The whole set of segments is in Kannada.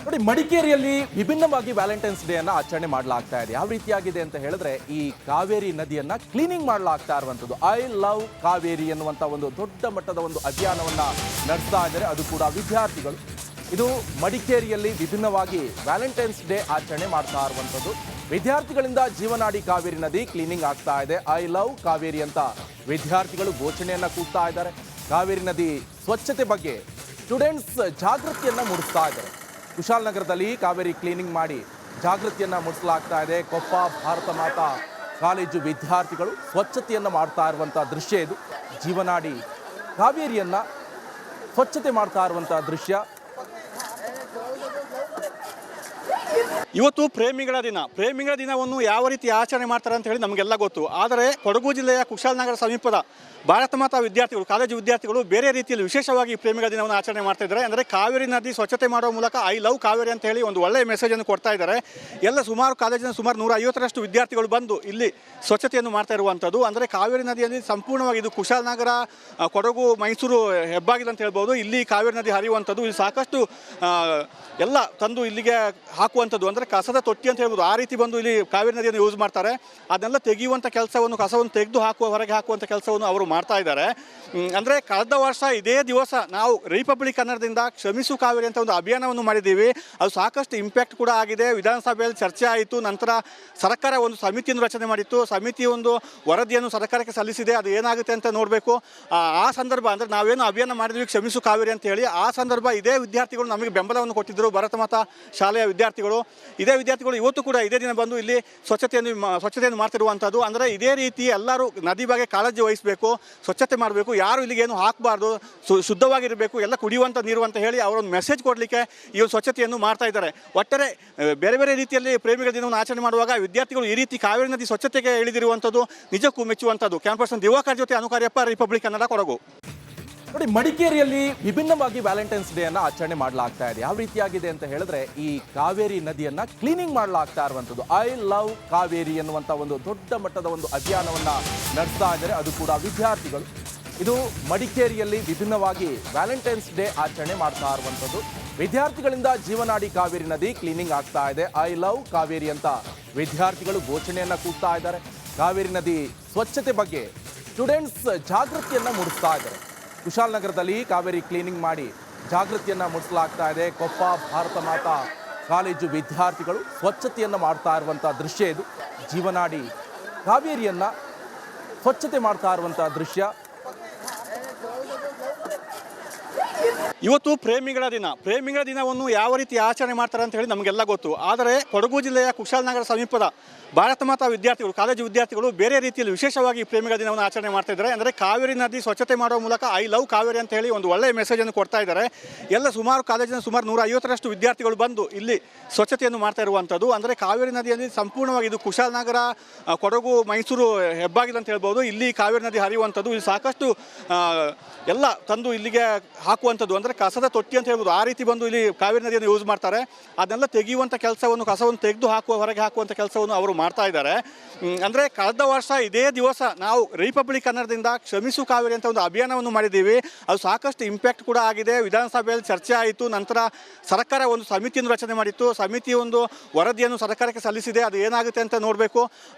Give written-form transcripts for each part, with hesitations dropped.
ನೋಡಿ, ಮಡಿಕೇರಿಯಲ್ಲಿ ವಿಭಿನ್ನವಾಗಿ ವ್ಯಾಲೆಂಟೈನ್ಸ್ ಡೇ ಅನ್ನ ಆಚರಣೆ ಮಾಡಲಾಗ್ತಾ ಇದೆ. ಯಾವ ರೀತಿಯಾಗಿದೆ ಅಂತ ಹೇಳಿದ್ರೆ, ಈ ಕಾವೇರಿ ನದಿಯನ್ನ ಕ್ಲೀನಿಂಗ್ ಮಾಡಲಾಗ್ತಾ ಇರುವಂತದ್ದು. ಐ ಲವ್ ಕಾವೇರಿ ಎನ್ನುವಂತ ಒಂದು ದೊಡ್ಡ ಮಟ್ಟದ ಒಂದು ಅಭಿಯಾನವನ್ನ ನಡೆಸ್ತಾ ಇದ್ದಾರೆ, ಅದು ಕೂಡ ವಿದ್ಯಾರ್ಥಿಗಳು. ಇದು ಮಡಿಕೇರಿಯಲ್ಲಿ ವಿಭಿನ್ನವಾಗಿ ವ್ಯಾಲೆಂಟೈನ್ಸ್ ಡೇ ಆಚರಣೆ ಮಾಡ್ತಾ ಇರುವಂತದ್ದು. ವಿದ್ಯಾರ್ಥಿಗಳಿಂದ ಜೀವನಾಡಿ ಕಾವೇರಿ ನದಿ ಕ್ಲೀನಿಂಗ್ ಆಗ್ತಾ ಇದೆ. ಐ ಲವ್ ಕಾವೇರಿ ಅಂತ ವಿದ್ಯಾರ್ಥಿಗಳು ಘೋಷಣೆಯನ್ನ ಕೂಗ್ತಾ ಇದ್ದಾರೆ. ಕಾವೇರಿ ನದಿ ಸ್ವಚ್ಛತೆ ಬಗ್ಗೆ ಸ್ಟೂಡೆಂಟ್ಸ್ ಜಾಗೃತಿಯನ್ನ ಮೂಡಿಸ್ತಾ ಇದ್ದಾರೆ. ಕುಶಾಲನಗರದಲ್ಲಿ ಕಾವೇರಿ ಕ್ಲೀನಿಂಗ್ ಮಾಡಿ ಜಾಗೃತಿಯನ್ನ ಮೂಡಿಸಲಾಗ್ತಾ ಇದೆ. ಕೊಪ್ಪ ಭಾರತ ಮಾತಾ ಕಾಲೇಜು ವಿದ್ಯಾರ್ಥಿಗಳು ಸ್ವಚ್ಛತೆಯನ್ನ ಮಾಡ್ತಾ ಇರುವಂಥ ದೃಶ್ಯ ಇದು. ಜೀವನಾಡಿ ಕಾವೇರಿಯನ್ನ ಸ್ವಚ್ಛತೆ ಮಾಡ್ತಾ ಇರುವಂಥ ದೃಶ್ಯ. ಇವತ್ತು ಪ್ರೇಮಿಗಳ ದಿನವನ್ನು ಯಾವ ರೀತಿ ಆಚರಣೆ ಮಾಡ್ತಾರೆ ಅಂತ ಹೇಳಿ ನಮಗೆಲ್ಲ ಗೊತ್ತು. ಆದರೆ ಕೊಡಗು ಜಿಲ್ಲೆಯ ಕುಶಾಲನಗರ ಸಮೀಪದ ಭಾರತ ಮಾತಾ ವಿದ್ಯಾರ್ಥಿಗಳು, ಕಾಲೇಜು ವಿದ್ಯಾರ್ಥಿಗಳು ಬೇರೆ ರೀತಿಯಲ್ಲಿ ವಿಶೇಷವಾಗಿ ಪ್ರೇಮಿಗಳ ದಿನವನ್ನು ಆಚರಣೆ ಮಾಡ್ತಾ ಇದ್ದಾರೆ. ಅಂದರೆ ಕಾವೇರಿ ನದಿ ಸ್ವಚ್ಛತೆ ಮಾಡುವ ಮೂಲಕ ಐ ಲವ್ ಕಾವೇರಿ ಅಂತ ಹೇಳಿ ಒಂದು ಒಳ್ಳೆಯ ಮೆಸೇಜನ್ನು ಕೊಡ್ತಾ ಇದ್ದಾರೆ. ಸುಮಾರು ಕಾಲೇಜಿನ 150ರಷ್ಟು ವಿದ್ಯಾರ್ಥಿಗಳು ಬಂದು ಇಲ್ಲಿ ಸ್ವಚ್ಛತೆಯನ್ನು ಮಾಡ್ತಾ ಇರುವಂಥದ್ದು. ಅಂದರೆ ಕಾವೇರಿ ನದಿಯಲ್ಲಿ ಸಂಪೂರ್ಣವಾಗಿ ಇದು ಕುಶಾಲನಗರ, ಕೊಡಗು, ಮೈಸೂರು ಹೆಬ್ಬಾಗಿಲು ಅಂತ ಹೇಳ್ಬೋದು. ಇಲ್ಲಿ ಕಾವೇರಿ ನದಿ ಹರಿಯುವಂಥದ್ದು. ಇಲ್ಲಿ ಸಾಕಷ್ಟು ಎಲ್ಲ ತಂದು ಇಲ್ಲಿಗೆ ಹಾಕುವಂಥದ್ದು, ಅಂದರೆ ಕಸದ ತೊಟ್ಟಿ ಅಂತ ಹೇಳ್ಬೋದು. ಆ ರೀತಿ ಬಂದು ಇಲ್ಲಿ ಕಾವೇರಿ ನದಿಯನ್ನು ಯೂಸ್ ಮಾಡ್ತಾರೆ. ಅದನ್ನೆಲ್ಲ ತೆಗೆಯುವಂಥ ಕೆಲಸವನ್ನು, ಕಸವನ್ನು ತೆಗೆದು ಹೊರಗೆ ಹಾಕುವಂಥ ಕೆಲಸವನ್ನು ಅವರು ಮಾಡ್ತಾ ಇದ್ದಾರೆ. ಅಂದರೆ ಕಳೆದ ವರ್ಷ ಇದೇ ದಿವಸ ನಾವು ರಿಪಬ್ಲಿಕ್ ಕನ್ನಡದಿಂದ ಕ್ಷಮಿಸು ಕಾವೇರಿ ಅಂತ ಒಂದು ಅಭಿಯಾನವನ್ನು ಮಾಡಿದ್ದೀವಿ. ಅದು ಸಾಕಷ್ಟು ಇಂಪ್ಯಾಕ್ಟ್ ಕೂಡ ಆಗಿದೆ. ವಿಧಾನಸಭೆಯಲ್ಲಿ ಚರ್ಚೆ ಆಯಿತು. ನಂತರ ಸರ್ಕಾರ ಒಂದು ಸಮಿತಿಯನ್ನು ರಚನೆ ಮಾಡಿತ್ತು. ಸಮಿತಿ ಒಂದು ವರದಿಯನ್ನು ಸರ್ಕಾರಕ್ಕೆ ಸಲ್ಲಿಸಿದೆ. ಅದು ಏನಾಗುತ್ತೆ ಅಂತ ನೋಡಬೇಕು. ಆ ಸಂದರ್ಭ, ಅಂದರೆ ನಾವೇನು ಅಭಿಯಾನ ಮಾಡಿದ್ವಿ ಕ್ಷಮಿಸು ಕಾವೇರಿ ಅಂತ ಹೇಳಿ, ಆ ಸಂದರ್ಭ ಇದೇ ವಿದ್ಯಾರ್ಥಿಗಳು ನಮಗೆ ಬೆಂಬಲವನ್ನು ಕೊಟ್ಟಿದ್ದರು. ಭಾರತ ಮಾತಾ ಶಾಲೆಯ ವಿದ್ಯಾರ್ಥಿಗಳು, ಇದೇ ವಿದ್ಯಾರ್ಥಿಗಳು ಇವತ್ತು ಕೂಡ ಇದೇ ದಿನ ಬಂದು ಇಲ್ಲಿ ಸ್ವಚ್ಛತೆಯನ್ನು ಮಾಡ್ತಿರುವಂಥದ್ದು. ಅಂದರೆ ಇದೇ ರೀತಿ ಎಲ್ಲರೂ ನದಿ ಬಗ್ಗೆ ಕಾಳಜಿ ವಹಿಸಬೇಕು, ಸ್ವಚ್ಛತೆ ಮಾಡಬೇಕು, ಯಾರು ಇಲ್ಲಿಗೆ ಏನು ಹಾಕಬಾರ್ದು, ಶುದ್ಧವಾಗಿರಬೇಕು, ಎಲ್ಲ ಕುಡಿಯುವಂಥ ನೀರು ಅಂತ ಹೇಳಿ ಅವರೊಂದು ಮೆಸೇಜ್ ಕೊಡಲಿಕ್ಕೆ ಈ ಒಂದು ಸ್ವಚ್ಛತೆಯನ್ನು ಮಾಡ್ತಾ ಇದ್ದಾರೆ. ಒಟ್ಟಾರೆ ಬೇರೆ ಬೇರೆ ರೀತಿಯಲ್ಲಿ ಪ್ರೇಮಿಗಳ ದಿನವನ್ನು ಆಚರಣೆ ಮಾಡುವಾಗ ವಿದ್ಯಾರ್ಥಿಗಳು ಈ ರೀತಿ ಕಾವೇರಿ ನದಿ ಸ್ವಚ್ಛತೆಗೆ ಇಳಿದಿರುವಂಥದ್ದು ನಿಜಕ್ಕೂ ಮೆಚ್ಚುವಂಥದ್ದು. ಕ್ಯಾಂಪಸ್ ದಿವಾಕರ್ ಜೊತೆ ಅನುಕಾರ್ಯಪ್ಪ, ರಿಪಬ್ಲಿಕ್ ಕನ್ನಡ, ಕೊಡಗು. ನೋಡಿ, ಮಡಿಕೇರಿಯಲ್ಲಿ ವಿಭಿನ್ನವಾಗಿ ವ್ಯಾಲೆಂಟೈನ್ಸ್ ಡೇ ಅನ್ನ ಆಚರಣೆ ಮಾಡಲಾಗ್ತಾ ಇದೆ. ಯಾವ ರೀತಿಯಾಗಿದೆ ಅಂತ ಹೇಳಿದ್ರೆ, ಈ ಕಾವೇರಿ ನದಿಯನ್ನ ಕ್ಲೀನಿಂಗ್ ಮಾಡಲಾಗ್ತಾ ಇರುವಂತದ್ದು. ಐ ಲವ್ ಕಾವೇರಿ ಎನ್ನುವಂತ ಒಂದು ದೊಡ್ಡ ಮಟ್ಟದ ಒಂದು ಅಭಿಯಾನವನ್ನ ನಡೆಸ್ತಾ ಇದ್ದಾರೆ, ಅದು ಕೂಡ ವಿದ್ಯಾರ್ಥಿಗಳು. ಇದು ಮಡಿಕೇರಿಯಲ್ಲಿ ವಿಭಿನ್ನವಾಗಿ ವ್ಯಾಲೆಂಟೈನ್ಸ್ ಡೇ ಆಚರಣೆ ಮಾಡ್ತಾ ಇರುವಂತದ್ದು. ವಿದ್ಯಾರ್ಥಿಗಳಿಂದ ಜೀವನಾಡಿ ಕಾವೇರಿ ನದಿ ಕ್ಲೀನಿಂಗ್ ಆಗ್ತಾ ಇದೆ. ಐ ಲವ್ ಕಾವೇರಿ ಅಂತ ವಿದ್ಯಾರ್ಥಿಗಳು ಘೋಷಣೆಯನ್ನ ಕೂಗ್ತಾ ಇದ್ದಾರೆ. ಕಾವೇರಿ ನದಿ ಸ್ವಚ್ಛತೆ ಬಗ್ಗೆ ಸ್ಟೂಡೆಂಟ್ಸ್ ಜಾಗೃತಿಯನ್ನ ಮೂಡಿಸ್ತಾ ಇದ್ದಾರೆ. ಕುಶಾಲನಗರದಲ್ಲಿ ಕಾವೇರಿ ಕ್ಲೀನಿಂಗ್ ಮಾಡಿ ಜಾಗೃತಿಯನ್ನ ಮೂಡಿಸಲಾಗ್ತಾ ಇದೆ. ಕೊಪ್ಪ ಭಾರತ ಮಾತಾ ಕಾಲೇಜು ವಿದ್ಯಾರ್ಥಿಗಳು ಸ್ವಚ್ಛತೆಯನ್ನ ಮಾಡ್ತಾ ಇರುವಂಥ ದೃಶ್ಯ ಇದು. ಜೀವನಾಡಿ ಕಾವೇರಿಯನ್ನ ಸ್ವಚ್ಛತೆ ಮಾಡ್ತಾ ಇರುವಂಥ ದೃಶ್ಯ. ಇವತ್ತು ಪ್ರೇಮಿಗಳ ದಿನವನ್ನು ಯಾವ ರೀತಿ ಆಚರಣೆ ಮಾಡ್ತಾರೆ ಅಂತ ಹೇಳಿ ನಮಗೆಲ್ಲ ಗೊತ್ತು. ಆದರೆ ಕೊಡಗು ಜಿಲ್ಲೆಯ ಕುಶಾಲನಗರ ಸಮೀಪದ ಭಾರತ ಮಾತಾ ವಿದ್ಯಾರ್ಥಿಗಳು, ಕಾಲೇಜು ವಿದ್ಯಾರ್ಥಿಗಳು ಬೇರೆ ರೀತಿಯಲ್ಲಿ ವಿಶೇಷವಾಗಿ ಪ್ರೇಮಿಗಳ ದಿನವನ್ನು ಆಚರಣೆ ಮಾಡ್ತಾ ಇದ್ದಾರೆ. ಅಂದರೆ ಕಾವೇರಿ ನದಿ ಸ್ವಚ್ಛತೆ ಮಾಡುವ ಮೂಲಕ ಐ ಲವ್ ಕಾವೇರಿ ಅಂತ ಹೇಳಿ ಒಂದು ಒಳ್ಳೆಯ ಮೆಸೇಜನ್ನು ಕೊಡ್ತಾ ಇದ್ದಾರೆ. ಸುಮಾರು ಕಾಲೇಜಿನ 150ರಷ್ಟು ವಿದ್ಯಾರ್ಥಿಗಳು ಬಂದು ಇಲ್ಲಿ ಸ್ವಚ್ಛತೆಯನ್ನು ಮಾಡ್ತಾ ಇರುವಂಥದ್ದು. ಅಂದರೆ ಕಾವೇರಿ ನದಿಯಲ್ಲಿ ಸಂಪೂರ್ಣವಾಗಿ ಇದು ಕುಶಾಲನಗರ, ಕೊಡಗು, ಮೈಸೂರು ಹೆಬ್ಬಾಗಿಲು ಅಂತ ಹೇಳ್ಬೋದು. ಇಲ್ಲಿ ಕಾವೇರಿ ನದಿ ಹರಿಯುವಂಥದ್ದು. ಇಲ್ಲಿ ಸಾಕಷ್ಟು ಎಲ್ಲ ತಂದು ಇಲ್ಲಿಗೆ ಹಾಕುವಂಥದ್ದು, ಅಂದರೆ ಕಸದ ತೊಟ್ಟಿ ಅಂತ ಹೇಳ್ಬೋದು. ಆ ರೀತಿ ಬಂದು ಇಲ್ಲಿ ಕಾವೇರಿ ನದಿಯನ್ನು ಯೂಸ್ ಮಾಡ್ತಾರೆ. ಅದನ್ನೆಲ್ಲ ತೆಗೆಯುವಂಥ ಕೆಲಸವನ್ನು, ಕಸವನ್ನು ತೆಗೆದು ಹೊರಗೆ ಹಾಕುವಂಥ ಕೆಲಸವನ್ನು ಅವರು ಮಾಡ್ತಾ ಇದ್ದಾರೆ. ಅಂದರೆ ಕಳೆದ ವರ್ಷ ಇದೇ ದಿವಸ ನಾವು ರಿಪಬ್ಲಿಕ್ ಕನ್ನಡದಿಂದ ಕ್ಷಮಿಸು ಕಾವೇರಿ ಅಂತ ಒಂದು ಅಭಿಯಾನವನ್ನು ಮಾಡಿದ್ದೀವಿ. ಅದು ಸಾಕಷ್ಟು ಇಂಪ್ಯಾಕ್ಟ್ ಕೂಡ ಆಗಿದೆ. ವಿಧಾನಸಭೆಯಲ್ಲಿ ಚರ್ಚೆ ಆಯಿತು. ನಂತರ ಸರ್ಕಾರ ಒಂದು ಸಮಿತಿಯನ್ನು ರಚನೆ ಮಾಡಿತ್ತು. ಸಮಿತಿ ಒಂದು ವರದಿಯನ್ನು ಸರ್ಕಾರಕ್ಕೆ ಸಲ್ಲಿಸಿದೆ. ಅದು ಏನಾಗುತ್ತೆ ಅಂತ ನೋಡಬೇಕು.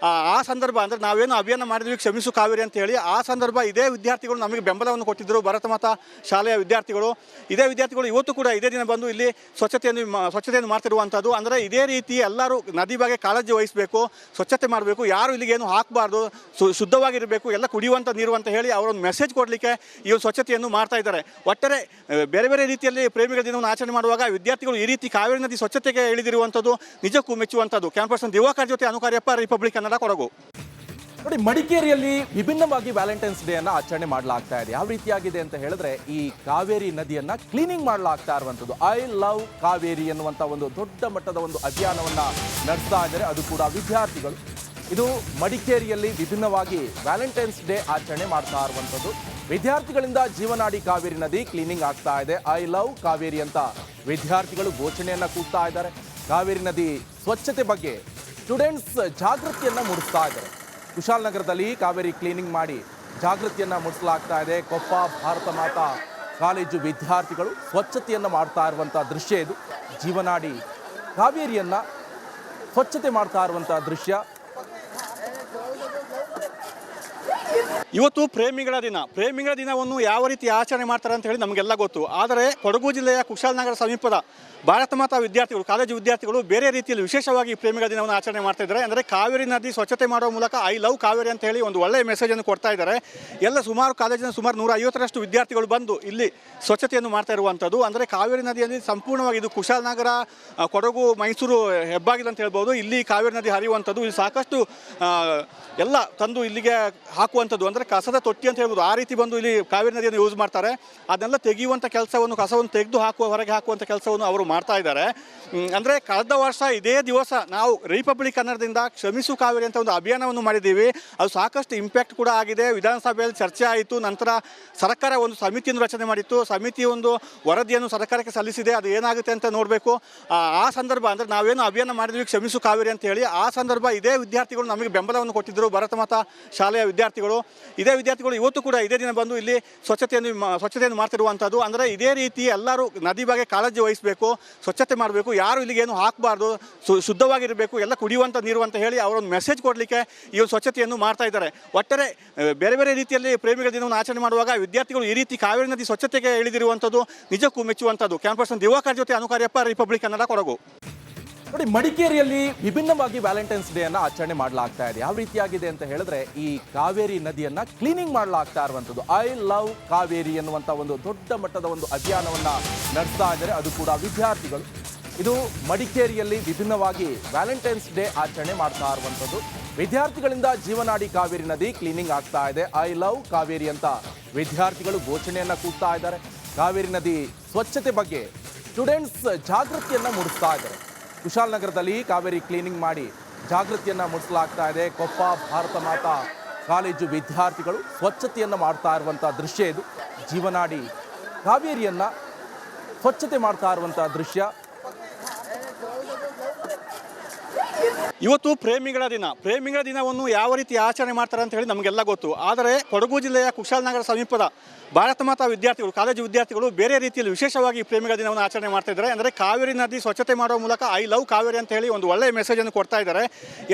ಆ ಸಂದರ್ಭ, ಅಂದರೆ ನಾವೇನು ಅಭಿಯಾನ ಮಾಡಿದ್ವಿ ಕ್ಷಮಿಸು ಕಾವೇರಿ ಅಂತ ಹೇಳಿ, ಆ ಸಂದರ್ಭ ಇದೇ ವಿದ್ಯಾರ್ಥಿಗಳು ನಮಗೆ ಬೆಂಬಲವನ್ನು ಕೊಟ್ಟಿದ್ದರು. ಭಾರತ ಮಾತಾ ಶಾಲೆಯ ವಿದ್ಯಾರ್ಥಿಗಳು, ಇದೇ ವಿದ್ಯಾರ್ಥಿಗಳು ಇವತ್ತು ಕೂಡ ಇದೇ ದಿನ ಬಂದು ಇಲ್ಲಿ ಸ್ವಚ್ಛತೆಯನ್ನು ಮಾಡ್ತಿರುವಂಥದ್ದು. ಅಂದರೆ ಇದೇ ರೀತಿ ಎಲ್ಲರೂ ನದಿ ಬಗ್ಗೆ ಕಾಳಜಿ ವಹಿಸಬೇಕು, ಸ್ವಚ್ಛತೆ ಮಾಡಬೇಕು, ಯಾರು ಇಲ್ಲಿಗೆ ಏನು ಹಾಕಬಾರ್ದು, ಶುದ್ಧವಾಗಿರಬೇಕು, ಎಲ್ಲ ಕುಡಿಯುವಂಥ ನೀರು ಅಂತ ಹೇಳಿ ಅವರೊಂದು ಮೆಸೇಜ್ ಕೊಡಲಿಕ್ಕೆ ಈ ಒಂದು ಸ್ವಚ್ಛತೆಯನ್ನು ಮಾಡ್ತಾ ಇದ್ದಾರೆ. ಒಟ್ಟಾರೆ ಬೇರೆ ಬೇರೆ ರೀತಿಯಲ್ಲಿ ಪ್ರೇಮಿಗಳ ದಿನವನ್ನು ಆಚರಣೆ ಮಾಡುವಾಗ ವಿದ್ಯಾರ್ಥಿಗಳು ಈ ರೀತಿ ಕಾವೇರಿ ನದಿ ಸ್ವಚ್ಛತೆಗೆ ಇಳಿದಿರುವಂಥದ್ದು ನಿಜಕ್ಕೂ ಮೆಚ್ಚುವಂಥದ್ದು. ಕ್ಯಾಂಪಸ್ ದಿವಾಕರ್ ಜೊತೆ ಅನುಕಾರ್ಯಪ್ಪ, ರಿಪಬ್ಲಿಕ್ ಕನ್ನಡ, ಕೊಡಗು. ನೋಡಿ, ಮಡಿಕೇರಿಯಲ್ಲಿ ವಿಭಿನ್ನವಾಗಿ ವ್ಯಾಲೆಂಟೈನ್ಸ್ ಡೇ ಅನ್ನ ಆಚರಣೆ ಮಾಡಲಾಗ್ತಾ ಇದೆ. ಯಾವ ರೀತಿಯಾಗಿದೆ ಅಂತ ಹೇಳಿದ್ರೆ, ಈ ಕಾವೇರಿ ನದಿಯನ್ನ ಕ್ಲೀನಿಂಗ್ ಮಾಡಲಾಗ್ತಾ ಇರುವಂತದ್ದು. ಐ ಲವ್ ಕಾವೇರಿ ಎನ್ನುವಂತ ಒಂದು ದೊಡ್ಡ ಮಟ್ಟದ ಒಂದು ಅಭಿಯಾನವನ್ನ ನಡೆಸ್ತಾ ಇದ್ದಾರೆ, ಅದು ಕೂಡ ವಿದ್ಯಾರ್ಥಿಗಳು. ಇದು ಮಡಿಕೇರಿಯಲ್ಲಿ ವಿಭಿನ್ನವಾಗಿ ವ್ಯಾಲೆಂಟೈನ್ಸ್ ಡೇ ಆಚರಣೆ ಮಾಡ್ತಾ ಇರುವಂತದ್ದು. ವಿದ್ಯಾರ್ಥಿಗಳಿಂದ ಜೀವನಾಡಿ ಕಾವೇರಿ ನದಿ ಕ್ಲೀನಿಂಗ್ ಆಗ್ತಾ ಇದೆ. ಐ ಲವ್ ಕಾವೇರಿ ಅಂತ ವಿದ್ಯಾರ್ಥಿಗಳು ಘೋಷಣೆಯನ್ನ ಕೂಗ್ತಾ ಇದ್ದಾರೆ. ಕಾವೇರಿ ನದಿ ಸ್ವಚ್ಛತೆ ಬಗ್ಗೆ ಸ್ಟೂಡೆಂಟ್ಸ್ ಜಾಗೃತಿಯನ್ನ ಮೂಡಿಸ್ತಾ ಇದ್ದಾರೆ. ಕುಶಾಲನಗರದಲ್ಲಿ ಕಾವೇರಿ ಕ್ಲೀನಿಂಗ್ ಮಾಡಿ ಜಾಗೃತಿಯನ್ನ ಮೂಡಿಸಲಾಗ್ತಾ ಇದೆ. ಕೊಪ್ಪ ಭಾರತ ಮಾತಾ ಕಾಲೇಜು ವಿದ್ಯಾರ್ಥಿಗಳು ಸ್ವಚ್ಛತೆಯನ್ನ ಮಾಡ್ತಾ ಇರುವಂಥ ದೃಶ್ಯ ಇದು. ಜೀವನಾಡಿ ಕಾವೇರಿಯನ್ನು ಸ್ವಚ್ಛತೆ ಮಾಡ್ತಾ ಇರುವಂಥ ದೃಶ್ಯ. ಇವತ್ತು ಪ್ರೇಮಿಗಳ ದಿನವನ್ನು ಯಾವ ರೀತಿ ಆಚರಣೆ ಮಾಡ್ತಾರೆ ಅಂತ ಹೇಳಿ ನಮಗೆಲ್ಲ ಗೊತ್ತು. ಆದರೆ ಕೊಡಗು ಜಿಲ್ಲೆಯ ಕುಶಾಲನಗರ ಸಮೀಪದ ಭಾರತ ಮಾತಾ ವಿದ್ಯಾರ್ಥಿಗಳು, ಕಾಲೇಜು ವಿದ್ಯಾರ್ಥಿಗಳು ಬೇರೆ ರೀತಿಯಲ್ಲಿ ವಿಶೇಷವಾಗಿ ಪ್ರೇಮಿಗಳ ದಿನವನ್ನು ಆಚರಣೆ ಮಾಡ್ತಾ ಇದ್ದಾರೆ. ಅಂದರೆ ಕಾವೇರಿ ನದಿ ಸ್ವಚ್ಛತೆ ಮಾಡುವ ಮೂಲಕ ಐ ಲವ್ ಕಾವೇರಿ ಅಂತ ಹೇಳಿ ಒಂದು ಒಳ್ಳೆಯ ಮೆಸೇಜನ್ನು ಕೊಡ್ತಾ ಇದ್ದಾರೆ. ಎಲ್ಲ ಕಾಲೇಜಿನ ಸುಮಾರು 150ರಷ್ಟು ವಿದ್ಯಾರ್ಥಿಗಳು ಬಂದು ಇಲ್ಲಿ ಸ್ವಚ್ಛತೆಯನ್ನು ಮಾಡ್ತಾ ಇರುವಂಥದ್ದು. ಅಂದರೆ ಕಾವೇರಿ ನದಿಯಲ್ಲಿ ಸಂಪೂರ್ಣವಾಗಿ ಇದು ಕುಶಾಲನಗರ, ಕೊಡಗು, ಮೈಸೂರು ಹೆಬ್ಬಾಗಿಲು ಅಂತ ಹೇಳ್ಬೋದು. ಇಲ್ಲಿ ಕಾವೇರಿ ನದಿ ಹರಿಯುವಂಥದ್ದು. ಇಲ್ಲಿ ಸಾಕಷ್ಟು ಎಲ್ಲ ತಂದು ಇಲ್ಲಿಗೆ ಹಾಕುವಂಥದ್ದು, ಅಂದರೆ ಕಸದ ತೊಟ್ಟಿ ಅಂತ ಹೇಳ್ಬೋದು. ಆ ರೀತಿ ಬಂದು ಇಲ್ಲಿ ಕಾವೇರಿ ನದಿಯನ್ನು ಯೂಸ್ ಮಾಡ್ತಾರೆ. ಅದನ್ನೆಲ್ಲ ತೆಗೆಯುವಂಥ ಕೆಲಸವನ್ನು, ಕಸವನ್ನು ತೆಗೆದು ಹೊರಗೆ ಹಾಕುವಂಥ ಕೆಲಸವನ್ನು ಅವರು ಮಾಡ್ತಾ ಇದ್ದಾರೆ. ಅಂದರೆ ಕಳೆದ ವರ್ಷ ಇದೇ ದಿವಸ ನಾವು ರಿಪಬ್ಲಿಕ್ ಕನ್ನಡದಿಂದ ಕ್ಷಮಿಸು ಕಾವೇರಿ ಅಂತ ಒಂದು ಅಭಿಯಾನವನ್ನು ಮಾಡಿದ್ದೀವಿ. ಅದು ಸಾಕಷ್ಟು ಇಂಪ್ಯಾಕ್ಟ್ ಕೂಡ ಆಗಿದೆ. ವಿಧಾನಸಭೆಯಲ್ಲಿ ಚರ್ಚೆ ಆಯಿತು. ನಂತರ ಸರ್ಕಾರ ಒಂದು ಸಮಿತಿಯನ್ನು ರಚನೆ ಮಾಡಿತ್ತು. ಸಮಿತಿ ಒಂದು ವರದಿಯನ್ನು ಸರ್ಕಾರಕ್ಕೆ ಸಲ್ಲಿಸಿದೆ. ಅದು ಏನಾಗುತ್ತೆ ಅಂತ ನೋಡಬೇಕು. ಆ ಸಂದರ್ಭ, ಅಂದರೆ ನಾವೇನು ಅಭಿಯಾನ ಮಾಡಿದ್ವಿ ಕ್ಷಮಿಸು ಕಾವೇರಿ ಅಂತ ಹೇಳಿ, ಆ ಸಂದರ್ಭ ಇದೇ ವಿದ್ಯಾರ್ಥಿಗಳು ನಮಗೆ ಬೆಂಬಲವನ್ನು ಕೊಟ್ಟಿದ್ದರು. ಭಾರತ ಮಾತಾ ಶಾಲೆಯ ವಿದ್ಯಾರ್ಥಿಗಳು, ಇದೇ ವಿದ್ಯಾರ್ಥಿಗಳು ಇವತ್ತು ಕೂಡ ಇದೇ ದಿನ ಬಂದು ಇಲ್ಲಿ ಸ್ವಚ್ಛತೆಯನ್ನು ಮಾಡ್ತಿರುವಂಥದ್ದು. ಅಂದರೆ ಇದೇ ರೀತಿ ಎಲ್ಲರೂ ನದಿ ಬಗ್ಗೆ ಕಾಳಜಿ ವಹಿಸಬೇಕು, ಸ್ವಚ್ಛತೆ ಮಾಡಬೇಕು, ಯಾರು ಇಲ್ಲಿಗೆ ಏನು ಹಾಕಬಾರ್ದು, ಶುದ್ಧವಾಗಿರಬೇಕು, ಎಲ್ಲ ಕುಡಿಯುವಂಥ ನೀರು ಅಂತ ಹೇಳಿ ಅವರೊಂದು ಮೆಸೇಜ್ ಕೊಡಲಿಕ್ಕೆ ಈ ಒಂದು ಸ್ವಚ್ಛತೆಯನ್ನು ಮಾಡ್ತಾ ಇದ್ದಾರೆ. ಒಟ್ಟಾರೆ ಬೇರೆ ಬೇರೆ ರೀತಿಯಲ್ಲಿ ಪ್ರೇಮಿಗಳ ದಿನವನ್ನು ಆಚರಣೆ ಮಾಡುವಾಗ ವಿದ್ಯಾರ್ಥಿಗಳು ಈ ರೀತಿ ಕಾವೇರಿ ನದಿ ಸ್ವಚ್ಛತೆಗೆ ಇಳಿದಿರುವಂಥದ್ದು ನಿಜಕ್ಕೂ ಮೆಚ್ಚುವಂಥದ್ದು. ಕ್ಯಾಂಪಸ್ ದಿವಾಕರ್ ಜೊತೆ ಅನುಕಾರ್ಯಪ್ಪ, ರಿಪಬ್ಲಿಕ್ ಕನ್ನಡ, ಕೊಡಗು. ನೋಡಿ, ಮಡಿಕೇರಿಯಲ್ಲಿ ವಿಭಿನ್ನವಾಗಿ ವ್ಯಾಲೆಂಟೈನ್ಸ್ ಡೇ ಅನ್ನ ಆಚರಣೆ ಮಾಡಲಾಗ್ತಾ ಇದೆ. ಯಾವ ರೀತಿಯಾಗಿದೆ ಅಂತ ಹೇಳಿದ್ರೆ, ಈ ಕಾವೇರಿ ನದಿಯನ್ನ ಕ್ಲೀನಿಂಗ್ ಮಾಡಲಾಗ್ತಾ ಇರುವಂಥದ್ದು. ಐ ಲವ್ ಕಾವೇರಿ ಎನ್ನುವಂಥ ಒಂದು ದೊಡ್ಡ ಮಟ್ಟದ ಒಂದು ಅಭಿಯಾನವನ್ನ ನಡೆಸ್ತಾ ಇದ್ದಾರೆ, ಅದು ಕೂಡ ವಿದ್ಯಾರ್ಥಿಗಳು. ಇದು ಮಡಿಕೇರಿಯಲ್ಲಿ ವಿಭಿನ್ನವಾಗಿ ವ್ಯಾಲೆಂಟೈನ್ಸ್ ಡೇ ಆಚರಣೆ ಮಾಡ್ತಾ ಇರುವಂಥದ್ದು. ವಿದ್ಯಾರ್ಥಿಗಳಿಂದ ಜೀವನಾಡಿ ಕಾವೇರಿ ನದಿ ಕ್ಲೀನಿಂಗ್ ಆಗ್ತಾ ಇದೆ. ಐ ಲವ್ ಕಾವೇರಿ ಅಂತ ವಿದ್ಯಾರ್ಥಿಗಳು ಘೋಷಣೆಯನ್ನ ಕೂಗ್ತಾ ಇದ್ದಾರೆ. ಕಾವೇರಿ ನದಿ ಸ್ವಚ್ಛತೆ ಬಗ್ಗೆ ಸ್ಟೂಡೆಂಟ್ಸ್ ಜಾಗೃತಿಯನ್ನ ಮೂಡಿಸ್ತಾ ಇದ್ದಾರೆ. ಕುಶಾಲನಗರದಲ್ಲಿ ಕಾವೇರಿ ಕ್ಲೀನಿಂಗ್ ಮಾಡಿ ಜಾಗೃತಿಯನ್ನು ಮೂಡಿಸಲಾಗ್ತಾ ಇದೆ. ಕೊಪ್ಪ ಭಾರತ ಮಾತಾ ಕಾಲೇಜು ವಿದ್ಯಾರ್ಥಿಗಳು ಸ್ವಚ್ಛತೆಯನ್ನು ಮಾಡ್ತಾ ಇರುವಂಥ ದೃಶ್ಯ ಇದು. ಜೀವನಾಡಿ ಕಾವೇರಿಯನ್ನು ಸ್ವಚ್ಛತೆ ಮಾಡ್ತಾ ಇರುವಂಥ ದೃಶ್ಯ. ಇವತ್ತು ಪ್ರೇಮಿಗಳ ದಿನವನ್ನು ಯಾವ ರೀತಿ ಆಚರಣೆ ಮಾಡ್ತಾರೆ ಅಂತ ಹೇಳಿ ನಮಗೆಲ್ಲ ಗೊತ್ತು. ಆದರೆ ಕೊಡಗು ಜಿಲ್ಲೆಯ ಕುಶಾಲನಗರ ಸಮೀಪದ ಭಾರತ ಮಾತಾ ವಿದ್ಯಾರ್ಥಿಗಳು, ಕಾಲೇಜು ವಿದ್ಯಾರ್ಥಿಗಳು ಬೇರೆ ರೀತಿಯಲ್ಲಿ ವಿಶೇಷವಾಗಿ ಪ್ರೇಮಿಗಳ ದಿನವನ್ನು ಆಚರಣೆ ಮಾಡ್ತಾ ಇದ್ದಾರೆ. ಅಂದರೆ ಕಾವೇರಿ ನದಿ ಸ್ವಚ್ಛತೆ ಮಾಡುವ ಮೂಲಕ ಐ ಲವ್ ಕಾವೇರಿ ಅಂತ ಹೇಳಿ ಒಂದು ಒಳ್ಳೆಯ ಮೆಸೇಜನ್ನು ಕೊಡ್ತಾ ಇದ್ದಾರೆ.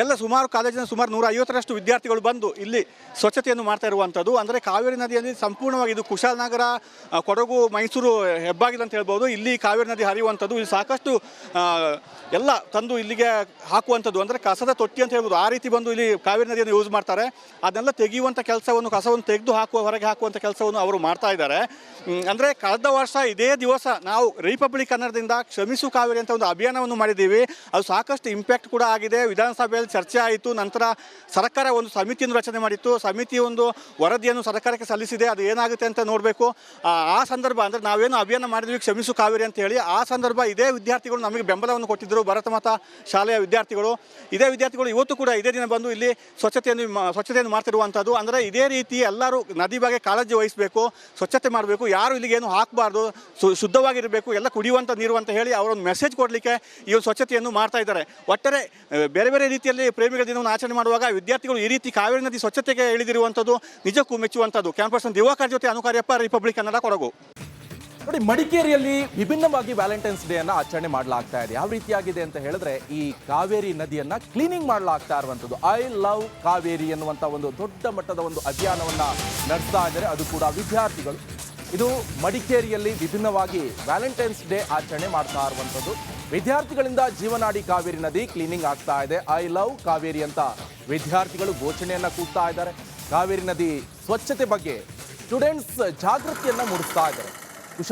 ಎಲ್ಲ ಕಾಲೇಜಿನ ಸುಮಾರು 150ರಷ್ಟು ವಿದ್ಯಾರ್ಥಿಗಳು ಬಂದು ಇಲ್ಲಿ ಸ್ವಚ್ಛತೆಯನ್ನು ಮಾಡ್ತಾ ಇರುವಂಥದ್ದು. ಅಂದರೆ ಕಾವೇರಿ ನದಿಯಲ್ಲಿ ಸಂಪೂರ್ಣವಾಗಿ ಇದು ಕುಶಾಲನಗರ, ಕೊಡಗು, ಮೈಸೂರು ಹೆಬ್ಬಾಗಿಲು ಅಂತ ಹೇಳ್ಬೋದು. ಇಲ್ಲಿ ಕಾವೇರಿ ನದಿ ಹರಿಯುವಂಥದ್ದು. ಇಲ್ಲಿ ಸಾಕಷ್ಟು ಎಲ್ಲ ತಂದು ಇಲ್ಲಿಗೆ ಹಾಕುವಂಥದ್ದು, ಅಂದರೆ ಕಸದ ತೊಟ್ಟಿ ಅಂತ ಹೇಳ್ಬೋದು. ಆ ರೀತಿ ಬಂದು ಇಲ್ಲಿ ಕಾವೇರಿ ನದಿಯನ್ನು ಯೂಸ್ ಮಾಡ್ತಾರೆ. ಅದನ್ನೆಲ್ಲ ತೆಗೆಯುವಂಥ ಕೆಲಸವನ್ನು, ಕಸವನ್ನು ತೆಗೆದು ಹೊರಗೆ ಹಾಕುವಂಥ ಕೆಲಸವನ್ನು ಅವರು ಮಾಡ್ತಾ ಇದ್ದಾರೆ. ಅಂದರೆ ಕಳೆದ ವರ್ಷ ಇದೇ ದಿವಸ ನಾವು ರಿಪಬ್ಲಿಕ್ ಕನ್ನಡದಿಂದ ಕ್ಷಮಿಸು ಕಾವೇರಿ ಅಂತ ಒಂದು ಅಭಿಯಾನವನ್ನು ಮಾಡಿದ್ದೀವಿ. ಅದು ಸಾಕಷ್ಟು ಇಂಪ್ಯಾಕ್ಟ್ ಕೂಡ ಆಗಿದೆ. ವಿಧಾನಸಭೆಯಲ್ಲಿ ಚರ್ಚೆ ಆಯಿತು. ನಂತರ ಸರ್ಕಾರ ಒಂದು ಸಮಿತಿಯನ್ನು ರಚನೆ ಮಾಡಿತ್ತು. ಸಮಿತಿ ಒಂದು ವರದಿಯನ್ನು ಸರ್ಕಾರಕ್ಕೆ ಸಲ್ಲಿಸಿದೆ. ಅದು ಏನಾಗುತ್ತೆ ಅಂತ ನೋಡಬೇಕು. ಆ ಸಂದರ್ಭ, ಅಂದರೆ ನಾವೇನು ಅಭಿಯಾನ ಮಾಡಿದ್ವಿ ಕ್ಷಮಿಸು ಕಾವೇರಿ ಅಂತ ಹೇಳಿ, ಆ ಸಂದರ್ಭ ಇದೇ ವಿದ್ಯಾರ್ಥಿಗಳು ನಮಗೆ ಬೆಂಬಲವನ್ನು ಕೊಟ್ಟಿದ್ದರು. ಭಾರತ ಮಾತಾ ಶಾಲೆಯ ವಿದ್ಯಾರ್ಥಿಗಳು, ಇದೇ ವಿದ್ಯಾರ್ಥಿಗಳು ಇವತ್ತು ಕೂಡ ಇದೇ ದಿನ ಬಂದು ಇಲ್ಲಿ ಸ್ವಚ್ಛತೆಯನ್ನು ಮಾಡ್ತಿರುವಂಥದ್ದು. ಅಂದರೆ ಇದೇ ರೀತಿ ಎಲ್ಲರೂ ನದಿ ಬಗ್ಗೆ ಕಾಳಜಿ ವಹಿಸಬೇಕು, ಸ್ವಚ್ಛತೆ ಮಾಡಬೇಕು, ಯಾರು ಇಲ್ಲಿಗೆ ಏನು ಹಾಕಬಾರ್ದು, ಶುದ್ಧವಾಗಿರಬೇಕು, ಎಲ್ಲ ಕುಡಿಯುವಂಥ ನೀರು ಅಂತ ಹೇಳಿ ಅವರೊಂದು ಮೆಸೇಜ್ ಕೊಡಲಿಕ್ಕೆ ಈ ಒಂದು ಸ್ವಚ್ಛತೆಯನ್ನು ಮಾಡ್ತಾ ಇದ್ದಾರೆ. ಒಟ್ಟಾರೆ ಬೇರೆ ಬೇರೆ ರೀತಿಯಲ್ಲಿ ಪ್ರೇಮಿಗಳ ದಿನವನ್ನು ಆಚರಣೆ ಮಾಡುವಾಗ ವಿದ್ಯಾರ್ಥಿಗಳು ಈ ರೀತಿ ಕಾವೇರಿ ನದಿ ಸ್ವಚ್ಛತೆಗೆ ಇಳಿದಿರುವಂಥದ್ದು ನಿಜಕ್ಕೂ ಮೆಚ್ಚುವಂಥದ್ದು. ಕ್ಯಾಂಪಸ್ ದಿವಾಕರ್ ಜೊತೆ ಅನುಕಾರ್ಯಪ್ಪ, ರಿಪಬ್ಲಿಕ್ ಕನ್ನಡ, ಕೊಡಗು. ನೋಡಿ, ಮಡಿಕೇರಿಯಲ್ಲಿ ವಿಭಿನ್ನವಾಗಿ ವ್ಯಾಲೆಂಟೈನ್ಸ್ ಡೇ ಅನ್ನ ಆಚರಣೆ ಮಾಡಲಾಗ್ತಾ ಇದೆ. ಯಾವ ರೀತಿಯಾಗಿದೆ ಅಂತ ಹೇಳಿದ್ರೆ, ಈ ಕಾವೇರಿ ನದಿಯನ್ನ ಕ್ಲೀನಿಂಗ್ ಮಾಡಲಾಗ್ತಾ ಇರುವಂಥದ್ದು. ಐ ಲವ್ ಕಾವೇರಿ ಎನ್ನುವಂಥ ಒಂದು ದೊಡ್ಡ ಮಟ್ಟದ ಒಂದು ಅಭಿಯಾನವನ್ನ ನಡೆಸ್ತಾ ಇದ್ದಾರೆ, ಅದು ಕೂಡ ವಿದ್ಯಾರ್ಥಿಗಳು. ಇದು ಮಡಿಕೇರಿಯಲ್ಲಿ ವಿಭಿನ್ನವಾಗಿ ವ್ಯಾಲೆಂಟೈನ್ಸ್ ಡೇ ಆಚರಣೆ ಮಾಡ್ತಾ ಇರುವಂಥದ್ದು. ವಿದ್ಯಾರ್ಥಿಗಳಿಂದ ಜೀವನಾಡಿ ಕಾವೇರಿ ನದಿ ಕ್ಲೀನಿಂಗ್ ಆಗ್ತಾ ಇದೆ. ಐ ಲವ್ ಕಾವೇರಿ ಅಂತ ವಿದ್ಯಾರ್ಥಿಗಳು ಘೋಷಣೆಯನ್ನ ಕೂಗ್ತಾ ಇದ್ದಾರೆ. ಕಾವೇರಿ ನದಿ ಸ್ವಚ್ಛತೆ ಬಗ್ಗೆ ಸ್ಟೂಡೆಂಟ್ಸ್ ಜಾಗೃತಿಯನ್ನ ಮೂಡಿಸ್ತಾ ಇದ್ದಾರೆ.